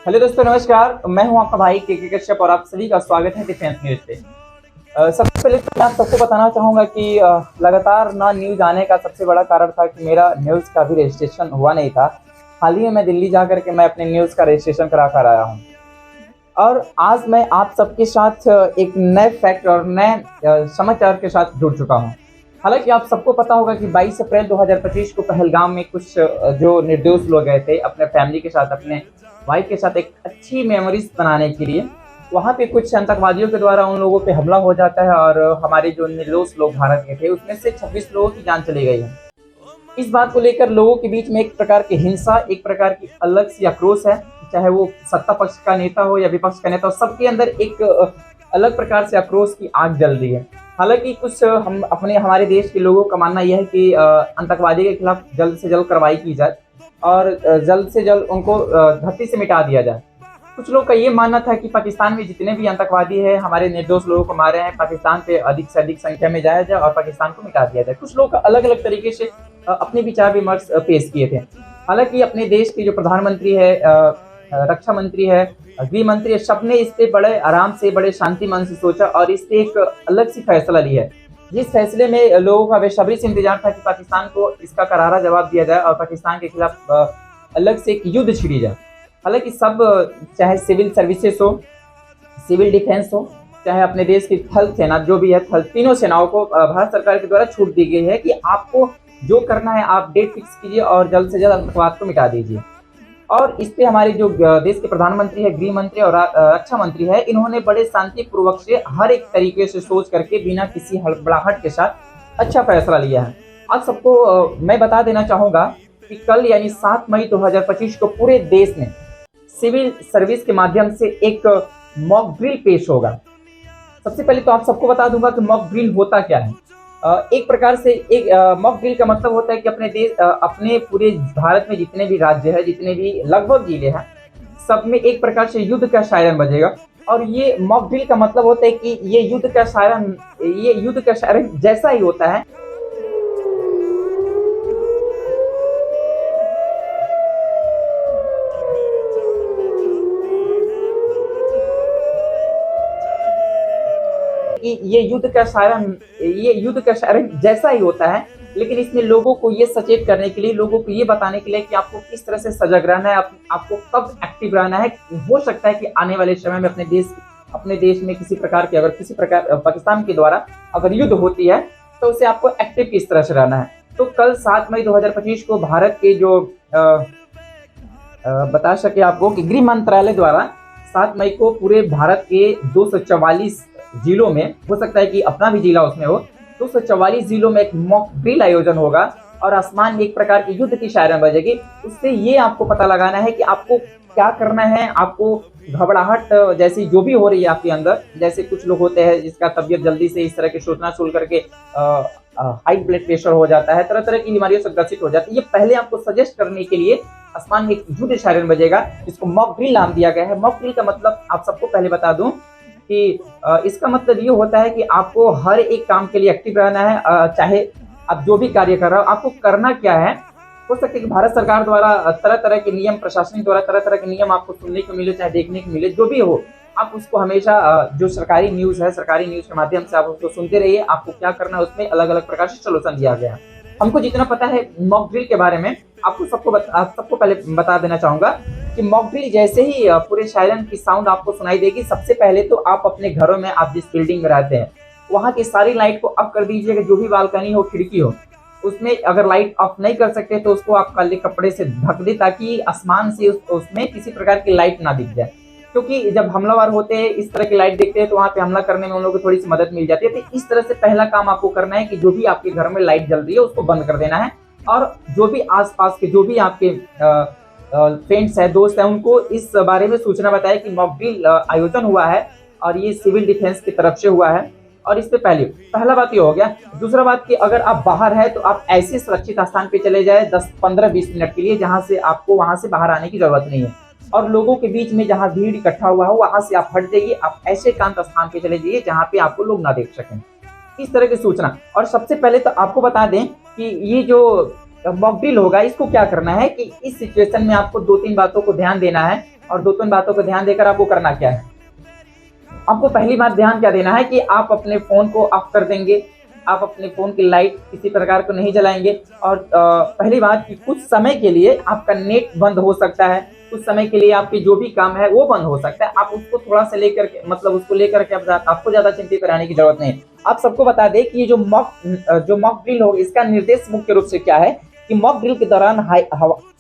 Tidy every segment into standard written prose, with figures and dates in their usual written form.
Hello दोस्तों, नमस्कार। मैं हूं आपका भाई के कश्यप और आप सभी का स्वागत है डिफेंस न्यूज पे। सबसे पहले तो मैं आप सबको बताना चाहूँगा कि लगातार ना न्यूज आने का सबसे बड़ा कारण था कि मेरा न्यूज़ का भी रजिस्ट्रेशन हुआ नहीं था। हाल ही में मैं दिल्ली जा कर के मैं अपने न्यूज़ का रजिस्ट्रेशन करा कर आया हूँ और आज मैं आप सबके साथ एक नए फैक्ट और नए समाचार के साथ जुड़ चुका हूँ। हालांकि आप सबको पता होगा कि 22 अप्रैल 2025 को पहलगाम में कुछ जो निर्दोष लोग गए थे अपने फैमिली के साथ, अपने वाइफ के साथ एक अच्छी मेमोरीज बनाने के लिए, वहाँ पे कुछ आतंकवादियों के द्वारा उन लोगों पे हमला हो जाता है और हमारे जो निर्दोष लोग भारत के थे उसमें से 26 लोगों की जान चली गई है। इस बात को लेकर लोगों के बीच में एक प्रकार की हिंसा, एक प्रकार की अलग सी आक्रोश है। चाहे वो सत्ता पक्ष का नेता हो या विपक्ष का नेता हो, सबके अंदर एक अलग प्रकार से आक्रोश की आग जल रही है। हालांकि कुछ हमारे देश के लोगों का मानना यह है कि आतंकवादी के खिलाफ जल्द से जल्द कार्रवाई की जाए और जल्द से जल्द उनको धरती से मिटा दिया जाए। कुछ लोग का ये मानना था कि पाकिस्तान में जितने भी आतंकवादी हैं, हमारे निर्दोष लोगों को मारे हैं, पाकिस्तान पे अधिक से अधिक संख्या में जाया जाए और पाकिस्तान को मिटा दिया जाए। कुछ लोग अलग अलग तरीके से अपने विचार विमर्श पेश किए थे। हालांकि अपने देश के जो प्रधानमंत्री है, रक्षा मंत्री है, गृह मंत्री है, सबने इस पे बड़े आराम से, बड़े शांति मन से सोचा और इस पे एक अलग सी फैसला लिया है। जिस फैसले में लोगों का बेसब्री से इंतजार था कि पाकिस्तान को इसका करारा जवाब दिया जाए और पाकिस्तान के खिलाफ अलग से एक युद्ध छिड़ी जाए। हालांकि सब, चाहे सिविल सर्विसेज हो, सिविल डिफेंस हो, चाहे अपने देश की थल सेना जो भी है, तीनों सेनाओं को भारत सरकार के द्वारा छूट दी गई है कि आपको जो करना है आप डेट फिक्स कीजिए और जल्द से जल्द आतंकवाद को मिटा दीजिए। और इस पे हमारे जो देश के प्रधानमंत्री है, गृह मंत्री और रक्षा मंत्री है, इन्होंने बड़े शांतिपूर्वक से हर एक तरीके से सोच करके बिना किसी हड़बड़ाहट के साथ अच्छा फैसला लिया है। आज सबको मैं बता देना चाहूँगा कि कल यानी 7 मई 2025 को पूरे देश में सिविल सर्विस के माध्यम से एक मॉक ड्रिल पेश होगा। सबसे पहले तो आप सबको बता दूंगा कि मॉक ड्रिल होता क्या है। एक प्रकार से एक मॉक ड्रिल का मतलब होता है कि अपने पूरे भारत में जितने भी राज्य है, जितने भी लगभग जिले हैं, सब में एक प्रकार से युद्ध का सायरन बजेगा। और ये मॉक ड्रिल का मतलब होता है कि ये युद्ध का सायरन जैसा ही होता है। ये युद्ध का सायरन जैसा ही होता है, लेकिन इसमें लोगों को ये सचेत करने के लिए, लोगों को ये बताने के लिए कि आपको किस तरह से सजग रहना है, आपको कब एक्टिव रहना है। हो सकता है कि आने वाले समय में अपने देश में किसी प्रकार पाकिस्तान के द्वारा अगर युद्ध होती है तो उसे आपको एक्टिव किस तरह से रहना है। तो कल 7 मई 2025 को भारत के जो बता सके आपको कि गृह मंत्रालय द्वारा 7 मई को पूरे भारत के 244 जिलों में, हो सकता है कि अपना भी जिला उसमें हो, 244 जिलों में एक मॉक ड्रिल आयोजन होगा और आसमान में एक प्रकार की युद्ध की सायरन बजेगी। उससे ये आपको पता लगाना है कि आपको क्या करना है। आपको घबराहट जैसी जो भी हो रही है आपके अंदर, जैसे कुछ लोग होते हैं जिसका तबीयत जल्दी से इस तरह की सूचना सुन करके हाई ब्लड प्रेशर हो जाता है, तरह तरह की बीमारियों से ग्रसित हो जाती है। ये पहले आपको सजेस्ट करने के लिए आसमान में एक युद्ध सायरन बजेगा, जिसको मॉक ड्रिल नाम दिया गया है। मॉक ड्रिल का मतलब आप सबको पहले बता दूं कि इसका मतलब ये होता है कि आपको हर एक काम के लिए एक्टिव रहना है। चाहे आप जो भी कार्य कर रहे हो, आपको करना क्या है। हो सकता है कि भारत सरकार द्वारा तरह तरह के नियम, प्रशासनिक द्वारा तरह तरह के नियम आपको सुनने को मिले, चाहे देखने को मिले, जो भी हो, आप उसको हमेशा जो सरकारी न्यूज़ है, सरकारी न्यूज़ के माध्यम से आप उसको सुनते रहिए। आपको क्या करना है उसमें अलग अलग प्रकार से सोल्यूशन दिया गया है। हमको जितना पता है मॉक ड्रिल के बारे में, आप सबको पहले बता देना चाहूँगा कि मॉक ड्रिल जैसे ही पूरे सायरन की साउंड आपको सुनाई देगी, सबसे पहले तो आप अपने घरों में, आप जिस बिल्डिंग में रहते हैं, वहाँ की सारी लाइट को ऑफ कर दीजिएगा। जो भी बालकनी हो, खिड़की हो, उसमें अगर लाइट ऑफ नहीं कर सकते तो उसको आप काले कपड़े से ढक दे, ताकि आसमान से उसमें किसी प्रकार की लाइट ना दिख जाए। क्योंकि जब हमलावर होते हैं, इस तरह की लाइट देखते हैं, तो वहाँ पे हमला करने में उन लोगों को थोड़ी सी मदद मिल जाती है। तो इस तरह से पहला काम आपको करना है कि जो भी आपके घर में लाइट जल रही है उसको बंद कर देना है। और जो भी आसपास के जो भी आपके फ्रेंड्स है, दोस्त है, उनको इस बारे में सूचना बताए कि मॉक ड्रिल आयोजन हुआ है और ये सिविल डिफेंस की तरफ से हुआ है। और इससे पहला बात ये हो गया। दूसरा बात कि अगर आप बाहर है तो आप ऐसे सुरक्षित स्थान पे चले जाए 10, 15, 20 मिनट के लिए, जहाँ से आपको वहां से बाहर आने की जरूरत नहीं है। और लोगों के बीच में जहाँ भीड़ इकट्ठा हुआ हो, वहां से आप हट जाइए। आप ऐसे एकांत स्थान पे चले जाइए जहाँ पे आपको लोग ना देख सकें। इस तरह की सूचना। और सबसे पहले तो आपको बता दें कि ये जो मॉक ड्रिल होगा, इसको क्या करना है कि इस सिचुएशन में आपको 2-3 बातों को ध्यान देना है और दो तीन बातों पर ध्यान देकर आपको करना क्या है। आपको पहली बात ध्यान क्या देना है कि आप अपने फोन को ऑफ कर देंगे, आप अपने फोन की लाइट किसी प्रकार को नहीं जलाएंगे। और पहली बात कि कुछ समय के लिए आपका नेट बंद हो सकता है, कुछ समय के लिए आपके जो भी काम है वो बंद हो सकता है। आप उसको थोड़ा सा लेकर के मतलब उसको लेकर के आपको ज्यादा चिंतित रहने की जरूरत नहीं है। आप सबको बता दें कि ये जो मॉक ड्रिल होगी इसका निर्देश मुख्य रूप से क्या है कि मॉक ड्रिल के दौरान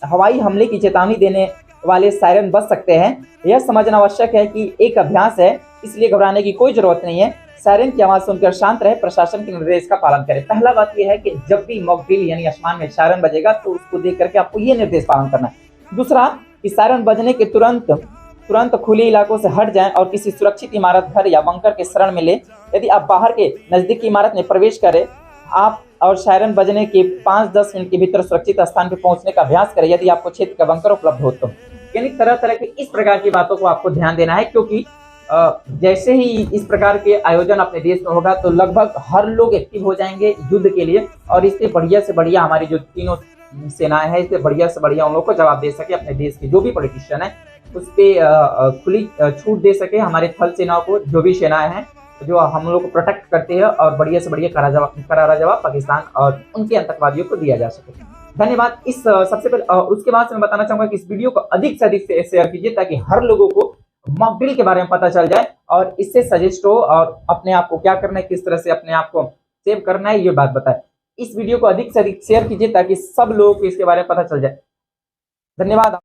हवाई हमले की चेतावनी देने वाले सायरन बज सकते हैं। यह समझना आवश्यक है कि एक अभ्यास है, इसलिए घबराने की कोई जरूरत नहीं है। सायरन की आवाज सुनकर शांत रहे, प्रशासन के निर्देश का पालन करें। पहला बात यह है कि जब भी मॉक ड्रिल यानी आसमान में सायरन बजेगा तो उसको देख करके आपको ये निर्देश पालन करना है। दूसरा कि सायरन बजने के तुरंत खुले इलाकों से हट जाएं और किसी सुरक्षित इमारत, घर या बंकर के शरण में ले। यदि आप बाहर के नजदीकी इमारत में प्रवेश करें आप और सायरन बजने के 5-10 मिनट के भीतर सुरक्षित स्थान पर पहुंचने का अभ्यास करें यदि आपको क्षेत्र का बंकर उपलब्ध हो तो। यानी तरह तरह की इस प्रकार की बातों को आपको ध्यान देना है, क्योंकि जैसे ही इस प्रकार के आयोजन अपने देश में होगा तो लगभग हर लोग एक्टिव हो जाएंगे युद्ध के लिए, और इससे बढ़िया से बढ़िया हमारी जो तीनों सेनाएं हैं इससे बढ़िया से बढ़िया उन लोगों को जवाब दे सके। अपने देश के जो भी पॉलिटिशियन है उस पर खुली छूट दे सके। हमारे थल सेनाओं को, जो भी सेनाएं हैं जो हम लोग को प्रोटेक्ट करते हैं, और बढ़िया से बढ़िया करारा जवाब पाकिस्तान और उनके आतंकवादियों को दिया जा सके। धन्यवाद। इस सबसे पहले उसके बाद से मैं बताना चाहूंगा कि इस वीडियो को अधिक से अधिक शेयर कीजिए ताकि हर लोगों को मॉक ड्रिल के बारे में पता चल जाए और इससे सजेस्ट हो, और अपने आप को क्या करना है, किस तरह से अपने आप को सेव करना है, ये बात बताए। इस वीडियो को अधिक से अधिक शेयर कीजिए ताकि सब लोगों को इसके बारे में पता चल जाए। धन्यवाद।